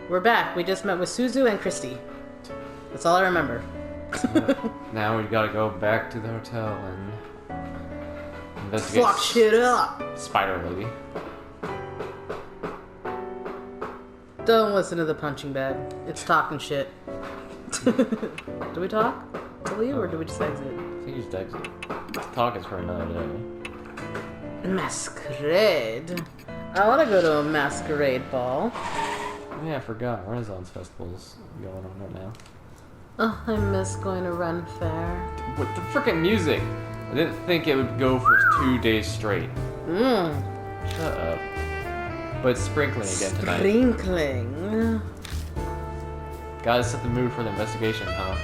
We're back. We just met with Suzu and Christy. That's all I remember. Now we gotta go back to the hotel and investigate. Fuck shit up! Spider Lady. Don't listen to the punching bag. It's talking shit. Do we talk to leave or do we just exit? I think you just exit. Talk is for another day. Masquerade. I want to go to a masquerade ball. Oh, yeah, I forgot. Renaissance Festival's going on right now. Oh, I miss going to Ren Fair. With the frickin' music! I didn't think it would go for 2 days straight. Shut up. But it's sprinkling again tonight. Sprinkling. Gotta set the mood for the investigation, huh?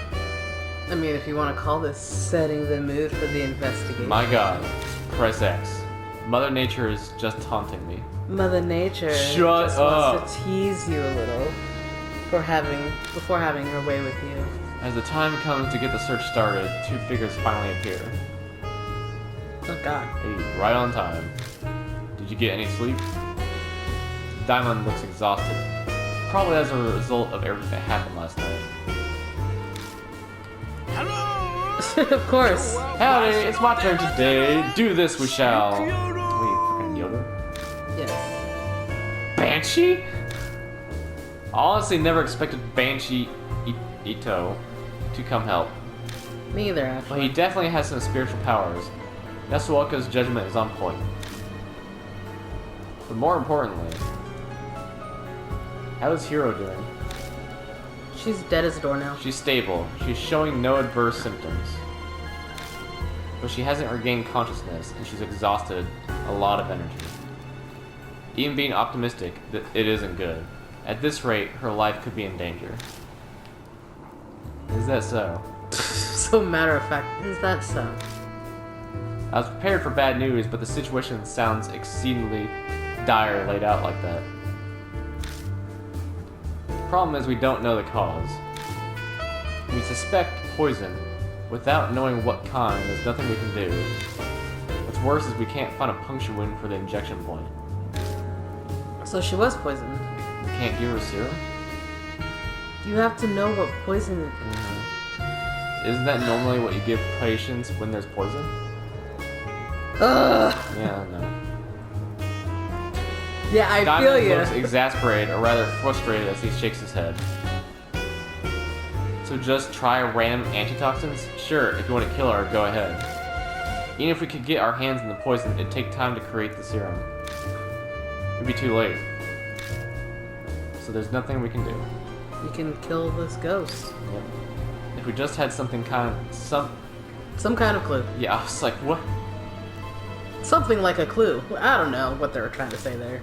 I mean, if you want to call this setting the mood for the investigation. My god. Press X. Mother Nature is just taunting me. Mother Nature Shut just up. wants to tease you a little before having her way with you. As the time comes to get the search started, 2 figures finally appear. Oh god. Hey, right on time. Did you get any sleep? Diamond looks exhausted. Probably as a result of everything that happened last night. Of course. Howdy, it's my turn today. Do this we shall. Wait, freaking Yoda? Yes. Banshee? I honestly never expected Banshee Ito to come help. Me either, But actually. he definitely has some spiritual powers. Yasuoka's judgment is on point. But more importantly, how is Hiro doing? She's dead as a doornail. She's stable. She's showing no adverse symptoms. But she hasn't regained consciousness, and she's exhausted a lot of energy. Even being optimistic, it isn't good. At this rate, her life could be in danger. Is that so? So matter of fact, is that so? I was prepared for bad news, but the situation sounds exceedingly dire laid out like that. The problem is we don't know the cause. We suspect poison. Without knowing what kind, there's nothing we can do. What's worse is we can't find a puncture wound for the injection point. So she was poisoned. We can't give her serum? You have to know what poison it is. Isn't that normally what you give patients when there's poison? Ugh. Yeah, no. Yeah, I Diamond feel you. looks exasperated, or rather frustrated, as he shakes his head. So just try random antitoxins? Sure, if you want to kill her, go ahead. Even if we could get our hands on the poison, it'd take time to create the serum. It'd be too late. So there's nothing we can do. You can kill this ghost. Yep. If we just had some kind of clue. yeah, I was like, what? Something like a clue. I don't know what they were trying to say there.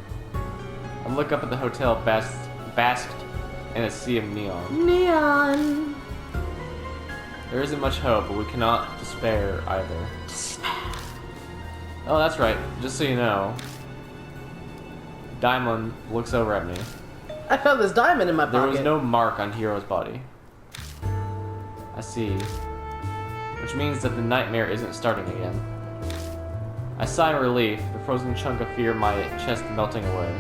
I look up at the hotel basked in a sea of neon. Neon. There isn't much hope, but we cannot despair either. Oh, that's right. Just so you know, Diamond looks over at me. I found this diamond in my pocket. There was no mark on Hiro's body. I see. Which means that the nightmare isn't starting again. I sigh in relief, the frozen chunk of fear in my chest melting away.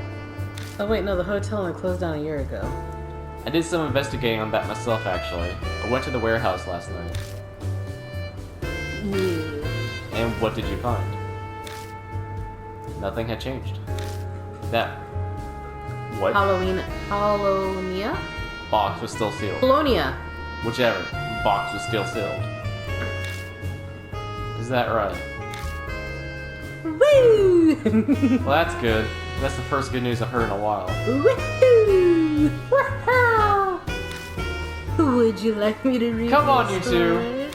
Oh wait, no, the hotel only closed down a year ago. I did some investigating on that myself, actually. I went to the warehouse last night. And what did you find? Nothing had changed. That... what? Halloween? Box was still sealed. Polonia. Whichever. Box was still sealed. Is that right? Woo! Well, that's good. That's the first good news I've heard in a while. Woohoo! Woohoo! Would you like me to read Come on, the you story? two.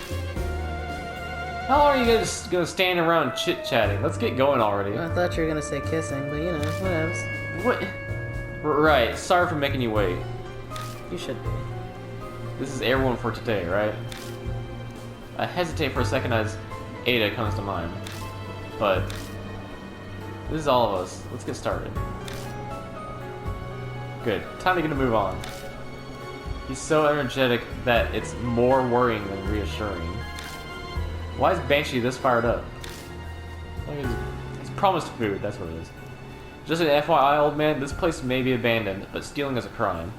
How long are you guys gonna stand around chit-chatting? Let's get going already. I thought you were gonna say kissing, but you know, whatevs. What? Right. Sorry for making you wait. You should be. This is everyone for today, right? I hesitate for a second as Ada comes to mind. But this is all of us. Let's get started. Good. Time to get a move on. He's so energetic that it's more worrying than reassuring. Why is Banshee this fired up? Like he's promised food, that's what it is. Just an FYI, old man, this place may be abandoned, but stealing is a crime.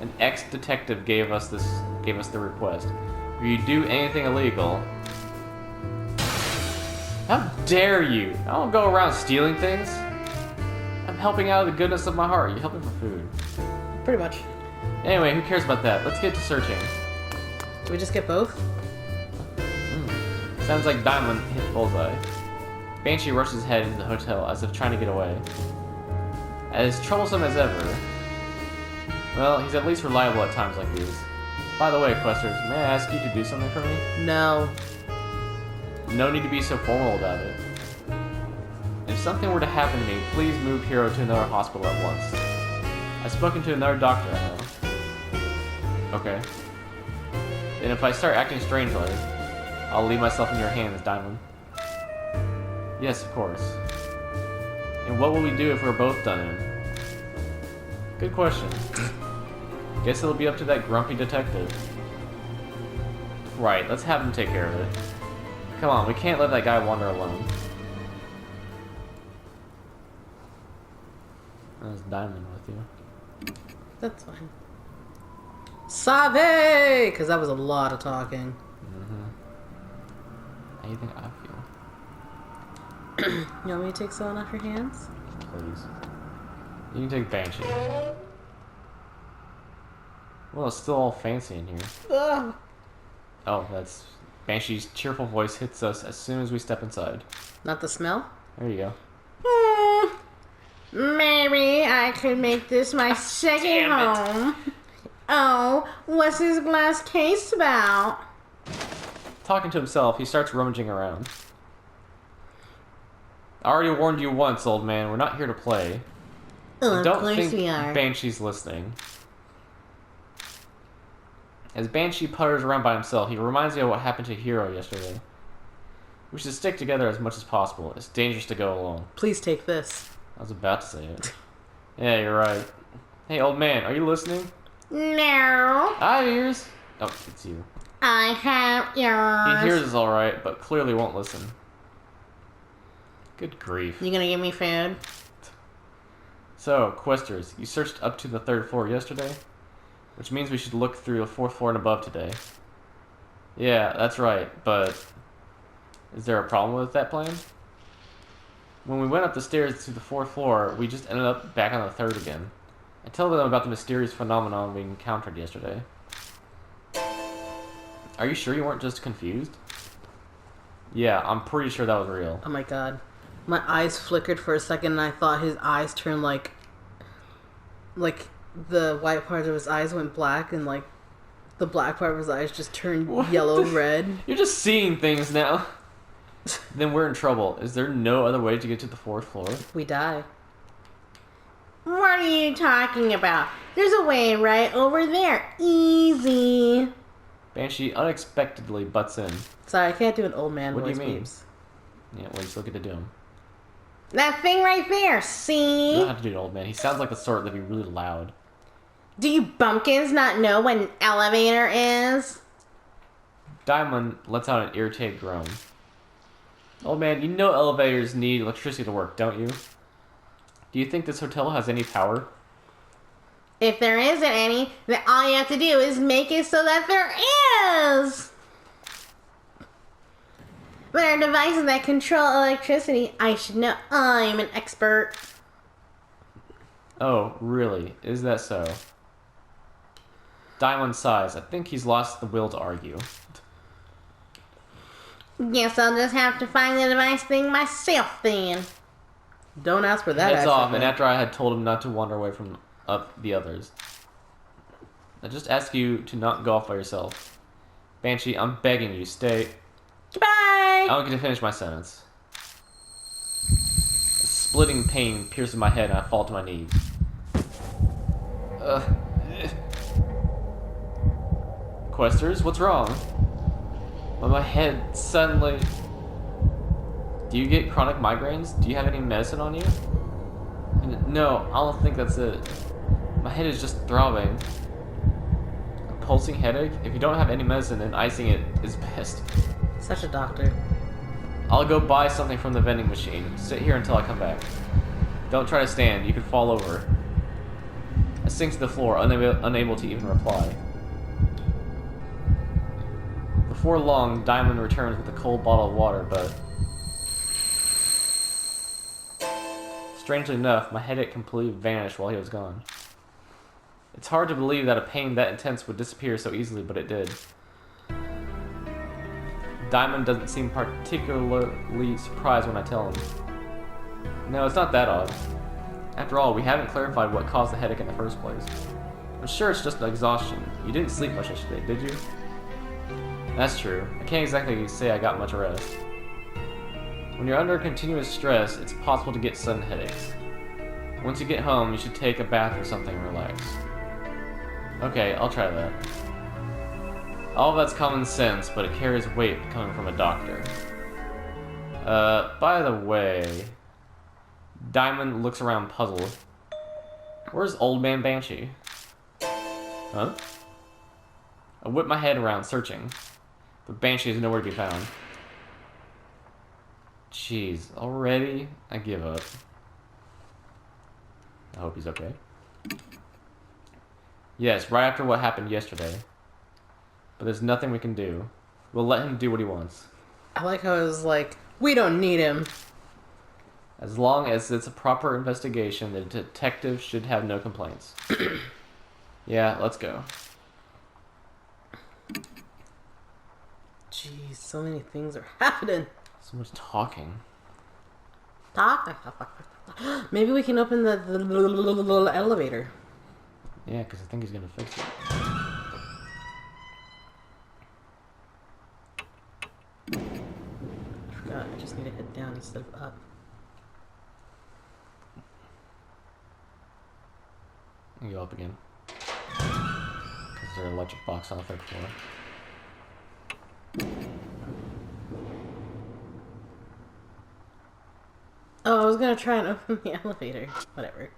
An ex-detective gave us the request. If you do anything illegal... How dare you? I don't go around stealing things. I'm helping out of the goodness of my heart. You're helping for food. Pretty much. Anyway, who cares about that? Let's get to searching. Do we just get both? Sounds like Diamond hit bullseye. Banshee rushes his head into the hotel as if trying to get away. As troublesome as ever. Well, he's at least reliable at times like these. By the way, Questers, may I ask you to do something for me? No. No need to be so formal about it. If something were to happen to me, please move Hero to another hospital at once. I've spoken to another doctor I know. Okay. And if I start acting strangely, I'll leave myself in your hands, Diamond. Yes, of course. And what will we do if we're both done in? Good question. Guess it'll be up to that grumpy detective. Right, let's have him take care of it. Come on, we can't let that guy wander alone. That's Diamond with you. That's fine. Save! Because that was a lot of talking. How do you think I feel? You want me to take someone off your hands? Please. You can take Banshee. Well, it's still all fancy in here. Ugh. Oh, that's... Banshee's cheerful voice hits us as soon as we step inside. Not the smell? There you go. Maybe I could make this my second home. Oh, what's this glass case about? Talking to himself, he starts rummaging around. I already warned you once, old man. We're not here to play. Oh, I of don't course think we are. Banshee's listening. As Banshee putters around by himself, he reminds me of what happened to Hero yesterday. We should stick together as much as possible. It's dangerous to go alone. Please take this. I was about to say it. Yeah, you're right. Hey, old man, are you listening? No, I have ears. Oh, it's you. I have yours. He hears us all right, but clearly won't listen. Good grief. You gonna give me food? So, Questers, you searched up to the 3rd floor yesterday? Which means we should look through the 4th floor and above today. Yeah, that's right, but... Is there a problem with that plan? When we went up the stairs to the 4th floor, we just ended up back on the 3rd again. I tell them about the mysterious phenomenon we encountered yesterday. Are you sure you weren't just confused? Yeah, I'm pretty sure that was real. Oh my god. My eyes flickered for a second and I thought his eyes turned like the white part of his eyes went black and like the black part of his eyes just turned yellow red. You're just seeing things now. Then we're in trouble. Is there no other way to get to the 4th floor? We die. What are you talking about? There's a way right over there. Easy. Banshee unexpectedly butts in. Sorry, I can't do an old man What do voice, you mean? peeps. Yeah, well, you still get to do him. That thing right there, You see? don't have to do an old man. He sounds like the sort that'd be really loud. Do you bumpkins not know what an elevator is? Diamond lets out an irritated groan. Old man, you know elevators need electricity to work, don't you? Do you think this hotel has any power? If there isn't any, then all you have to do is make it so that there is. There are devices that control electricity. I should know. I'm an expert. Oh, really? Is that so? Diamond sighs. I think he's lost the will to argue. Guess I'll just have to find the device thing myself then. Don't ask for that. Heads off, and actually. after I had told him not to wander away from the others. I just ask you to not go off by yourself. Banshee, I'm begging you, stay. Goodbye. I don't get to finish my sentence. A splitting pain pierces my head and I fall to my knees. Questers, what's wrong? My head suddenly... Do you get chronic migraines? Do you have any medicine on you? No, I don't think that's it. My head is just throbbing. A pulsing headache? If you don't have any medicine, then icing it is best. Such a doctor. I'll go buy something from the vending machine. Sit here until I come back. Don't try to stand. You could fall over. I sink to the floor, unable to even reply. Before long, Diamond returns with a cold bottle of water, but... strangely enough, my headache completely vanished while he was gone. It's hard to believe that a pain that intense would disappear so easily, but it did. Diamond doesn't seem particularly surprised when I tell him. No, it's not that odd. After all, we haven't clarified what caused the headache in the first place. I'm sure it's just exhaustion. You didn't sleep much yesterday, did you? That's true. I can't exactly say I got much rest. When you're under continuous stress, it's possible to get sudden headaches. Once you get home, you should take a bath or something and relax. Okay, I'll try that. All of that's common sense, but it carries weight coming from a doctor. By the way... Diamond looks around puzzled. Where's Old Man Banshee? Huh? I whip my head around, searching. But Banshee is nowhere to be found. Jeez, already? I give up. I hope he's okay. Yes, right after what happened yesterday. But there's nothing we can do. We'll let him do what he wants. I like how it was like, we don't need him. As long as it's a proper investigation, the detective should have no complaints. Yeah, let's go. Jeez, so many things are happening. So much talking. Maybe we can open the elevator. Yeah, because I think he's gonna fix it. I forgot, I just need to head down instead of up. You go up again. Because there's an electric box on the third floor. Oh, I was gonna try and open the elevator. Whatever.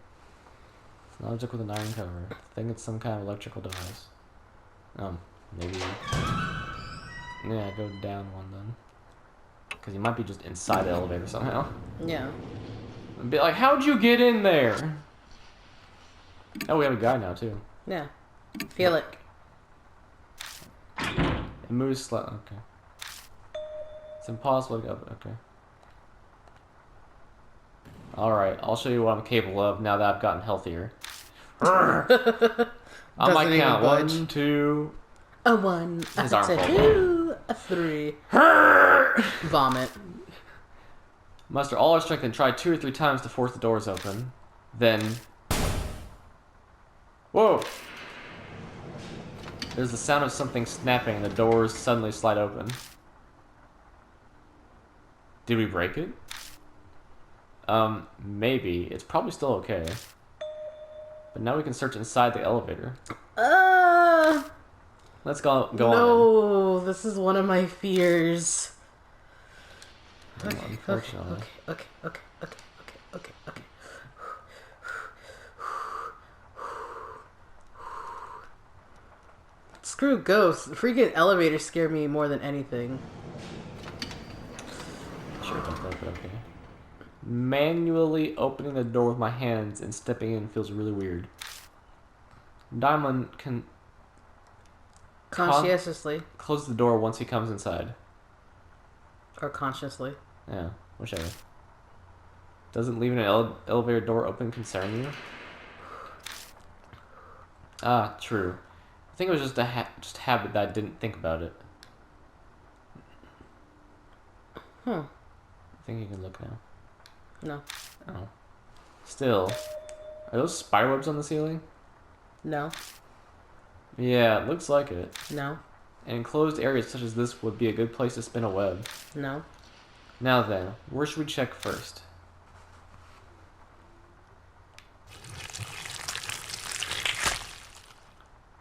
It's an object with an iron cover. I think it's some kind of electrical device. Maybe... yeah, go down one then. Because he might be just inside the elevator somehow. Yeah. And be like, how'd you get in there? Oh, we have a guy now, too. Yeah. Feel it. It moves slightly. Okay. It's impossible to go. Okay. Alright, I'll show you what I'm capable of now that I've gotten healthier. On my Doesn't count. even budge. 1, 2... A 1, His a arm falls 2, a 3. Vomit. Muster all our strength and try 2 or 3 times to force the doors open. Then... whoa! There's the sound of something snapping and the doors suddenly slide open. Did we break it? Maybe. It's probably still okay. But now we can search inside the elevator. Let's go on. No, this is one of my fears. Well, Okay, unfortunately. okay. Screw ghosts. Freaking elevators scare me more than anything. Sure about that, but okay. Manually opening the door with my hands and stepping in feels really weird. Diamond can Conscientiously. close the door once he comes inside. Or consciously. Yeah, whichever. Doesn't leaving an elevator door open concern you? Ah, true. I think it was just a habit that I didn't think about it. I think you can look now. No. Oh. Still. Are those spiderwebs on the ceiling? No. Yeah, it looks like it. No. An enclosed area such as this would be a good place to spin a web. No. Now then, where should we check first?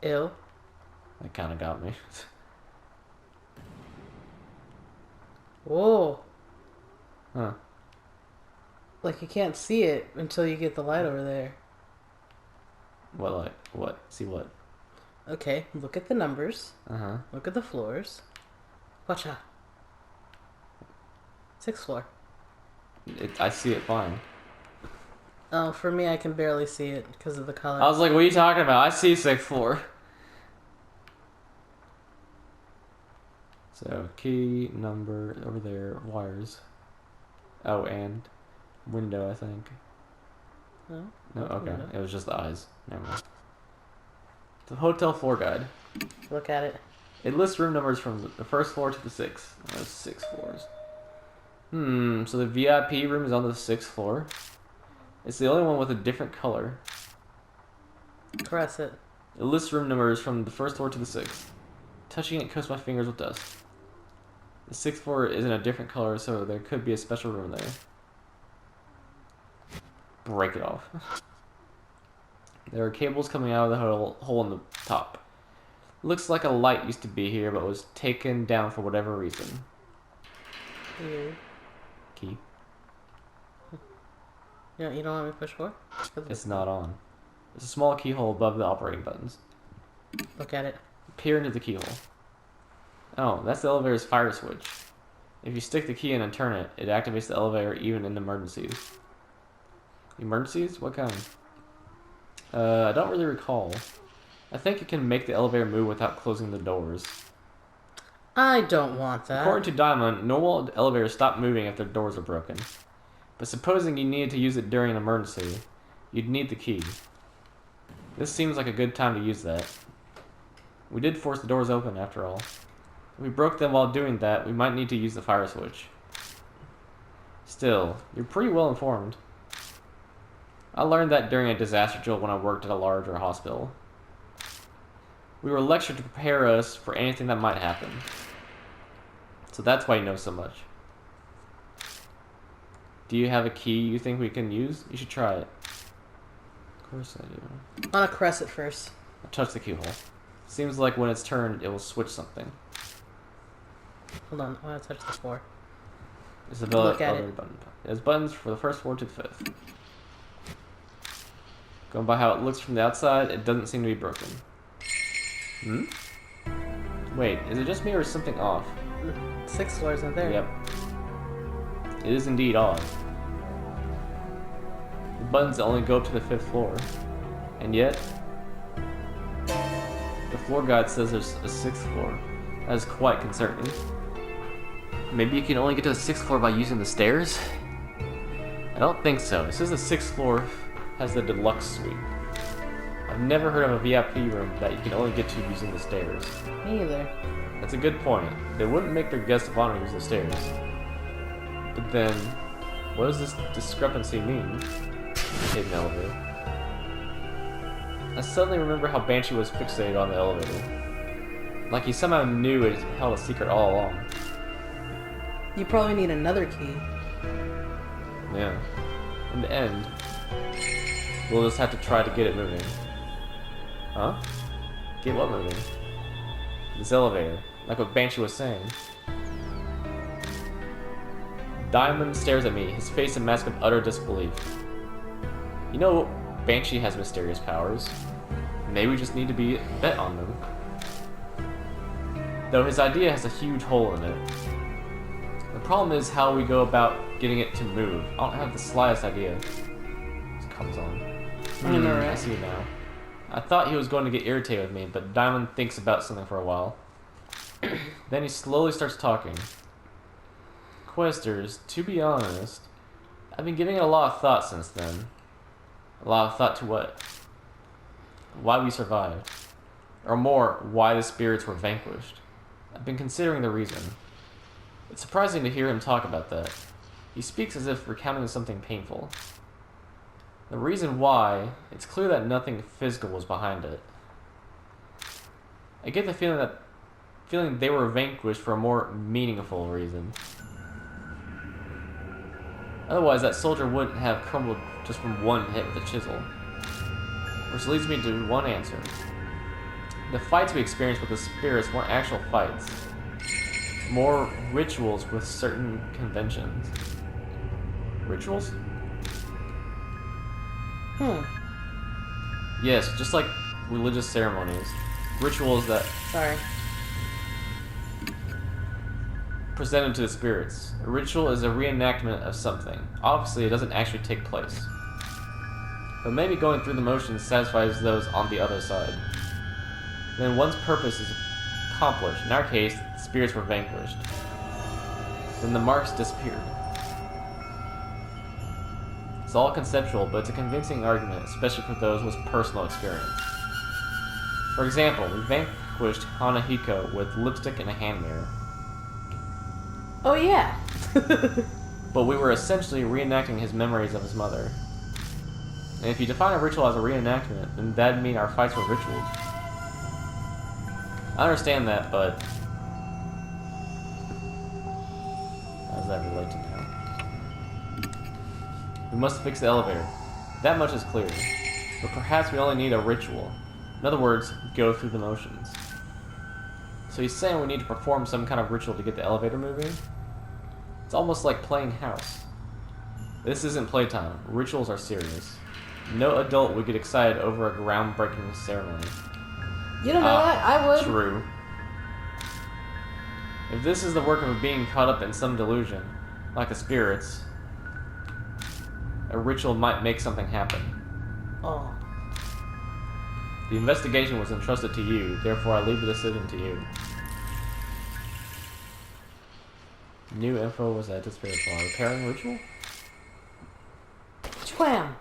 Ew. That kind of got me. Whoa. Huh. Like you can't see it until you get the light over there. What, like, what? See what? Okay, look at the numbers. Uh-huh. Look at the floors. Watch out. 6th floor. I see it fine. Oh, for me, I can barely see it because of the color. I was like, what are you talking about? I see 6th floor. So, key, number, over there, wires. Oh, and window, I think. No? No, okay. Window. It was just the eyes. Never mind. The hotel floor guide. Look at it. It lists room numbers from the 1st floor to the 6th. There's 6 floors. So the VIP room is on the 6th floor. It's the only one with a different color. Press it. It lists room numbers from the 1st floor to the 6th. Touching it coats my fingers with dust. The 6th floor is in a different color, so there could be a special room there. Break it off. There are cables coming out of the hole in the top. Looks like a light used to be here, but was taken down for whatever reason. Weird. Key. You don't want me to push 4? It's not on. There's a small keyhole above the operating buttons. Look at it. Peer into the keyhole. Oh, that's the elevator's fire switch. If you stick the key in and turn it, it activates the elevator even in emergencies. Emergencies? What kind? I don't really recall. I think it can make the elevator move without closing the doors. I don't want that. According to Diamond, normal elevators stop moving if their doors are broken. But supposing you needed to use it during an emergency, you'd need the key. This seems like a good time to use that. We did force the doors open, after all. If we broke them while doing that, we might need to use the fire switch. Still, you're pretty well informed. I learned that during a disaster drill when I worked at a larger hospital. We were lectured to prepare us for anything that might happen. So that's why you know so much. Do you have a key you think we can use? You should try it. Of course I do. I want to caress it first. I'll touch the keyhole. Seems like when it's turned, it will switch something. Hold on, I want to touch the 4. It's a Look at elevator it. button. There's buttons for the 1st floor to the 5th. Going by how it looks from the outside, it doesn't seem to be broken. Wait, is it just me or is something off? 6th floor isn't there. Yep. It is indeed odd. The buttons only go up to the 5th floor. And yet, the floor guide says there's a 6th floor. That is quite concerning. Maybe you can only get to the 6th floor by using the stairs? I don't think so. It says the 6th floor has the deluxe suite. I've never heard of a VIP room that you can only get to using the stairs. Me either. That's a good point. They wouldn't make their guest of honor use the stairs. But then, what does this discrepancy mean? Hidden elevator. I suddenly remember how Banshee was fixated on the elevator. Like he somehow knew it held a secret all along. You probably need another key. Yeah. In the end, we'll just have to try to get it moving. Huh? Get what moving? This elevator. Like what Banshee was saying. Diamond stares at me, his face a mask of utter disbelief. You know, Banshee has mysterious powers. Maybe we just need to bet on them. Though his idea has a huge hole in it. The problem is how we go about getting it to move. I don't have the slightest idea. It comes on. I know, right? I see now. I thought he was going to get irritated with me, but Diamond thinks about something for a while. Then he slowly starts talking. Questers, to be honest, I've been giving it a lot of thought since then. A lot of thought to what? Why we survived. Or more, why the spirits were vanquished. I've been considering the reason. It's surprising to hear him talk about that. He speaks as if recounting something painful. The reason why, it's clear that nothing physical was behind it. I get the feeling they were vanquished for a more meaningful reason. Otherwise, that soldier wouldn't have crumbled just from one hit with a chisel. Which leads me to one answer. The fights we experienced with the spirits weren't actual fights. More rituals with certain conventions. Rituals? Yes, just like religious ceremonies. Rituals that Sorry. presented to the spirits. A ritual is a reenactment of something. Obviously, it doesn't actually take place. but maybe going through the motions satisfies those on the other side. Then one's purpose is accomplished. In our case, the spirits were vanquished. Then the marks disappeared. It's all conceptual, but it's a convincing argument, especially for those with personal experience. For example, we vanquished Hanahiko with lipstick and a hand mirror. Oh yeah. But we were essentially reenacting his memories of his mother. And if you define a ritual as a reenactment, then that'd mean our fights were rituals. I understand that, but how does that relate to now? We must fix the elevator. That much is clear. But perhaps we only need a ritual. In other words, go through the motions. So he's saying we need to perform some kind of ritual to get the elevator moving? It's almost like playing house. This isn't playtime. Rituals are serious. No adult would get excited over a groundbreaking ceremony. You don't know that? I would. True. If this is the work of a being caught up in some delusion, like the spirits, a ritual might make something happen. Oh. The investigation was entrusted to you, therefore I leave the decision to you. New info was added to Spirit File. Repairing ritual? Twam.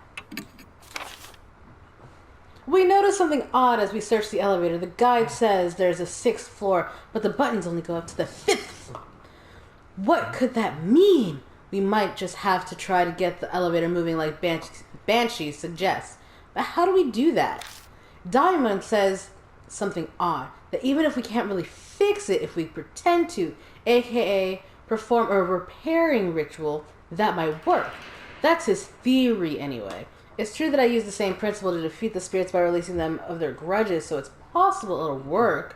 We notice something odd as we search the elevator. The guide says there's a 6th floor, but the buttons only go up to the 5th floor. What could that mean? We might just have to try to get the elevator moving like Banshee suggests. But how do we do that? Diamond says something odd. That even if we can't really fix it, if we pretend to, aka perform a repairing ritual, that might work. That's his theory anyway. It's true that I use the same principle to defeat the spirits by releasing them of their grudges, so it's possible it'll work.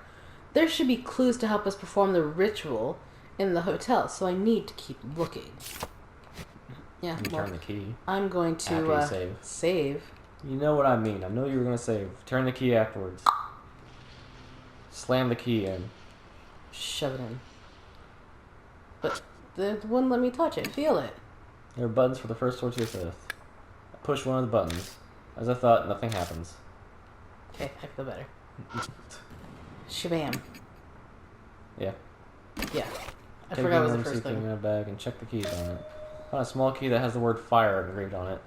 There should be clues to help us perform the ritual in the hotel, so I need to keep looking. Yeah, You turn the key. I'm going to After you save. You know what I mean. I know you were going to save. Turn the key afterwards. Slam the key in. Shove it in. But it wouldn't let me touch it. Feel it. There are buttons for the first floor to the 5th. I push one of the buttons. As I thought, nothing happens. Okay, I feel better. Shabam. Yeah. Yeah. I Take forgot it was the the first thing thing. in a bag and check the keys on it. Find a small key that has the word fire engraved on it.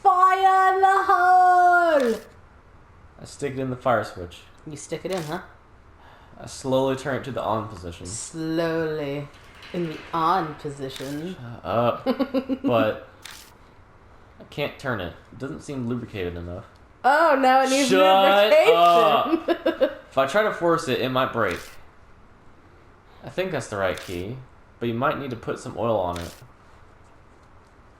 Fire in the hole! I stick it in the fire switch. You stick it in, huh? I slowly turn it to the on position. Slowly. In the on position. Shut up. But I can't turn it. It doesn't seem lubricated enough. Oh, now it needs lubrication. If I try to force it, it might break. I think that's the right key, but you might need to put some oil on it.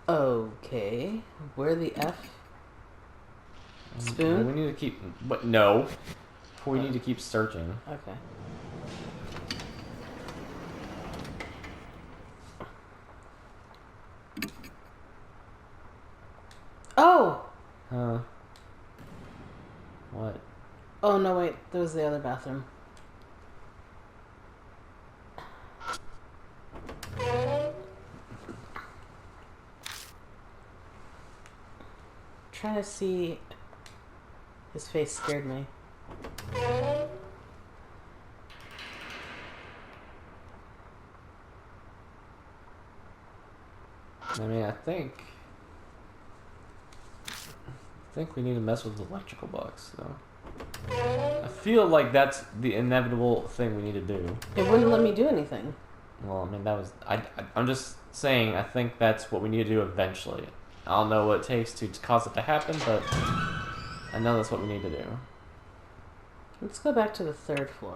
Okay. Where the F? Spoon? We need to keep... But no. We need to keep searching. Okay. Oh! Huh. What? Oh, no, wait. That was the other bathroom. Trying to see... His face scared me. I mean, I think we need to mess with the electrical box, though. I feel like that's the inevitable thing we need to do. It wouldn't let me do anything. Well, I mean, that was... I'm just saying, I think that's what we need to do eventually. I don't know what it takes to cause it to happen, but I know that's what we need to do. Let's go back to the 3rd floor.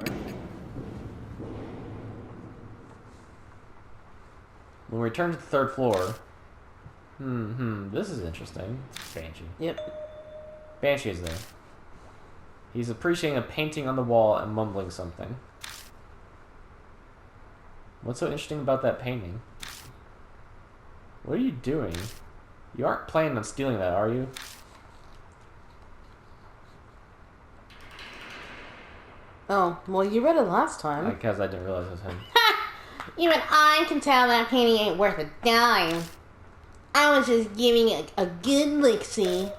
When we return to the 3rd floor... this is interesting. Banshee. Yep. Banshee is there. He's appreciating a painting on the wall and mumbling something. What's so interesting about that painting? What are you doing? You aren't planning on stealing that, are you? Oh, well, you read it last time. Because I didn't realize it was him. Even I can tell that painting ain't worth a dime. I was just giving it a good look-see.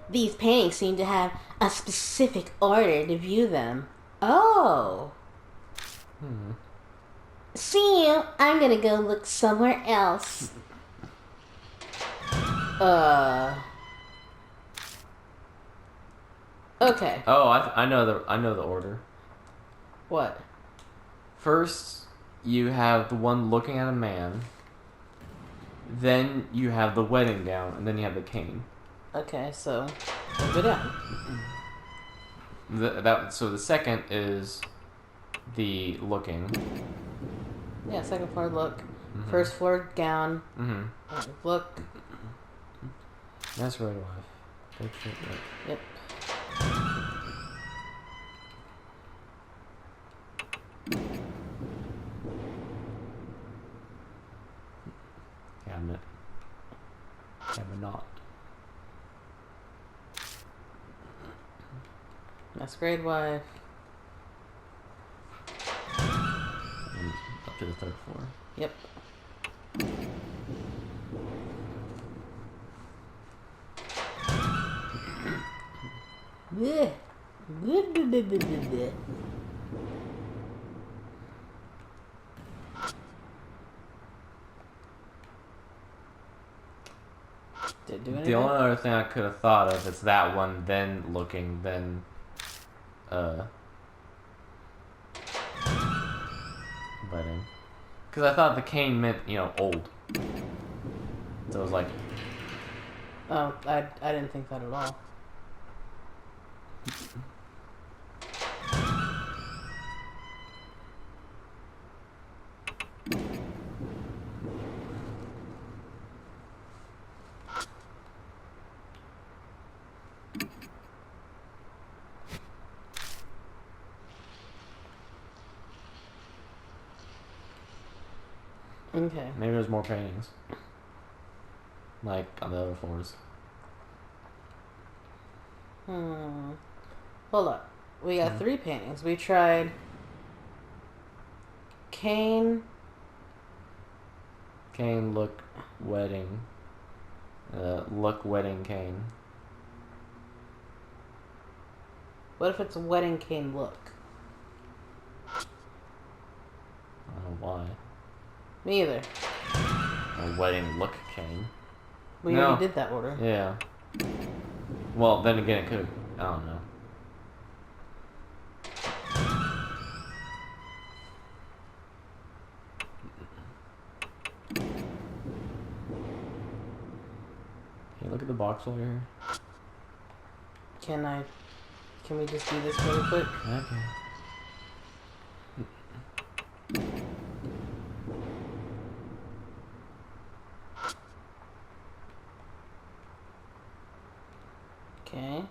These paintings seem to have a specific order to view them. Oh. See you. I'm gonna go look somewhere else. Okay. Oh, I know the order. What? First, you have the one looking at a man. Then you have the wedding gown, and then you have the cane. Okay, so move it down. So the second is the looking. Yeah, second floor look. First floor gown. Look. That's right, wife. That's right. Yep. Cabinet. Cabinet. Masquerade wife. And up to the third floor. Yep. Bleh. Bleh, bleh, bleh, bleh, bleh, bleh. Did it do anything? The only other thing I could have thought of is that one, then looking, then wedding. Because I thought the cane meant, old. So it was like, Oh, I didn't think that at all. Okay. maybe there's more paintings. Like on the other floors. Hold up. We got 3 paintings. We tried cane. Cane, look, wedding. Look, wedding, cane. What if it's a wedding cane look? I don't know why. Me either. A wedding look cane. We No. already did that order. Yeah. Well, then again, it could. I don't know. Hey, look at the box while you're here. Can we just do this really quick? Okay. Okay.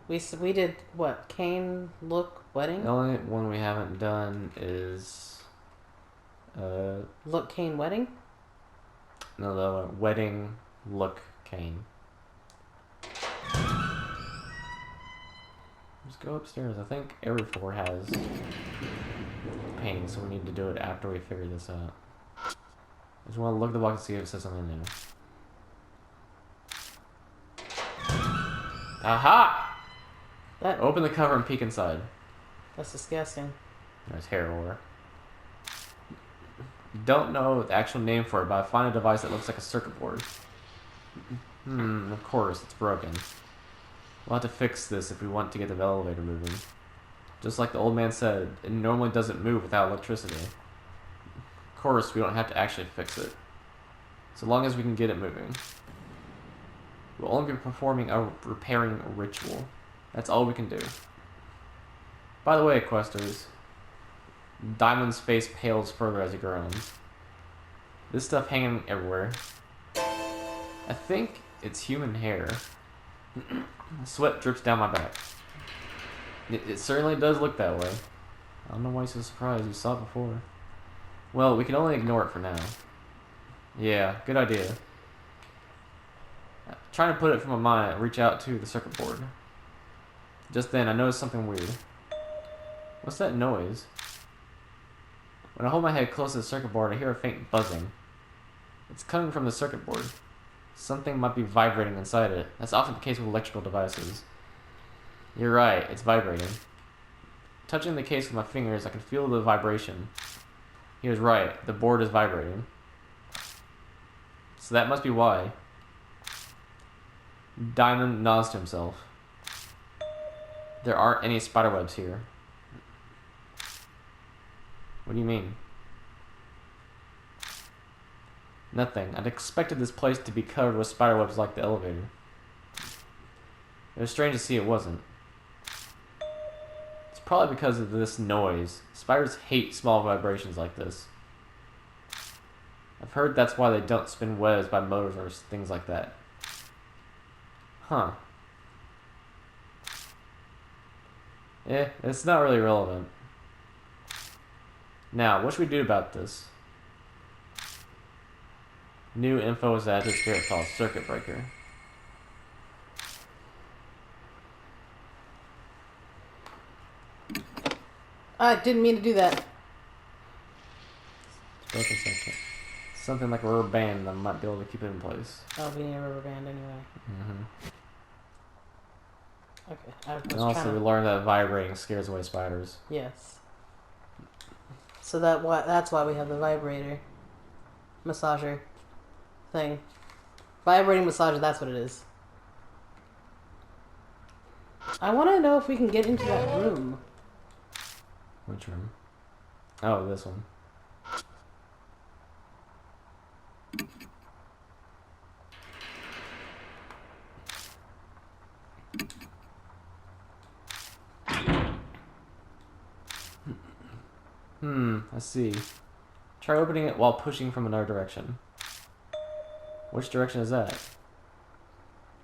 We did what? Cane look wedding? The only one we haven't done is Look cane wedding? no, the wedding look cane. Just go upstairs. I think every floor has paintings, so we need to do it after we figure this out. I just want to look at the box and see if it says something new. Aha! That Open the cover and peek inside. That's disgusting. There's hair everywhere. Don't know the actual name for it, but I find a device that looks like a circuit board. Of course, it's broken. We'll have to fix this if we want to get the elevator moving. Just like the old man said, it normally doesn't move without electricity. Of course, we don't have to actually fix it. So long as we can get it moving. We'll only be performing a repairing ritual. That's all we can do. By the way, questers, Diamond's face pales further as he groans. This stuff hanging everywhere. I think it's human hair. Sweat drips down my back. It certainly does look that way. I don't know why you're so surprised. You saw it before. Well, we can only ignore it for now. Yeah, good idea. Trying to put it from my mind, I reach out to the circuit board. Just then, I noticed something weird. What's that noise? When I hold my head close to the circuit board, I hear a faint buzzing. It's coming from the circuit board. Something might be vibrating inside it. That's often the case with electrical devices. You're right, it's vibrating. Touching the case with my fingers, I can feel the vibration. He was right, the board is vibrating. So that must be why. Diamond nods to himself. There aren't any spiderwebs here. What do you mean? Nothing. I'd expected this place to be covered with spiderwebs like the elevator. It was strange to see it wasn't. It's probably because of this noise. Spiders hate small vibrations like this. I've heard that's why they don't spin webs by motors or things like that. Huh. It's not really relevant. Now, what should we do about this? New info is added to the spirit called Circuit Breaker. I didn't mean to do that. Broken circuit. Something like a rubber band that might be able to keep it in place. Oh, we need a rubber band anyway. Okay. And also, we learned that vibrating scares away spiders. Yes. So that's why we have the vibrator massager thing. Vibrating massager, that's what it is. I want to know if we can get into that room. Which room? Oh, this one. I see. Try opening it while pushing from another direction. Which direction is that?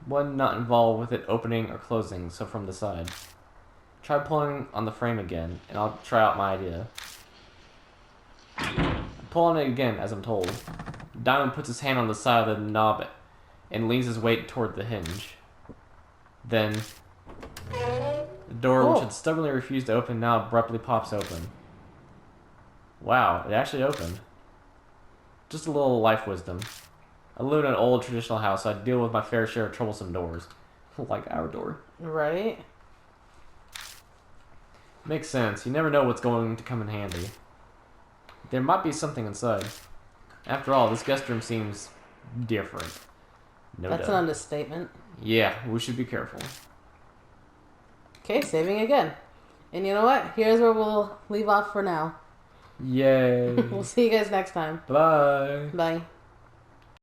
One not involved with it opening or closing, so from the side. Try pulling on the frame again, and I'll try out my idea. Pull on it again, as I'm told. Diamond puts his hand on the side of the knob and leans his weight toward the hinge. Then, the door, which had stubbornly refused to open, now abruptly pops open. Wow, it actually opened. Just a little life wisdom. I live in an old traditional house, so I deal with my fair share of troublesome doors. Like our door. Right? Makes sense. You never know what's going to come in handy. There might be something inside. After all, this guest room seems different. No That's doubt. an understatement. Yeah, we should be careful. Okay, saving again. And you know what? Here's where we'll leave off for now. Yay. We'll see you guys next time. Bye. Bye.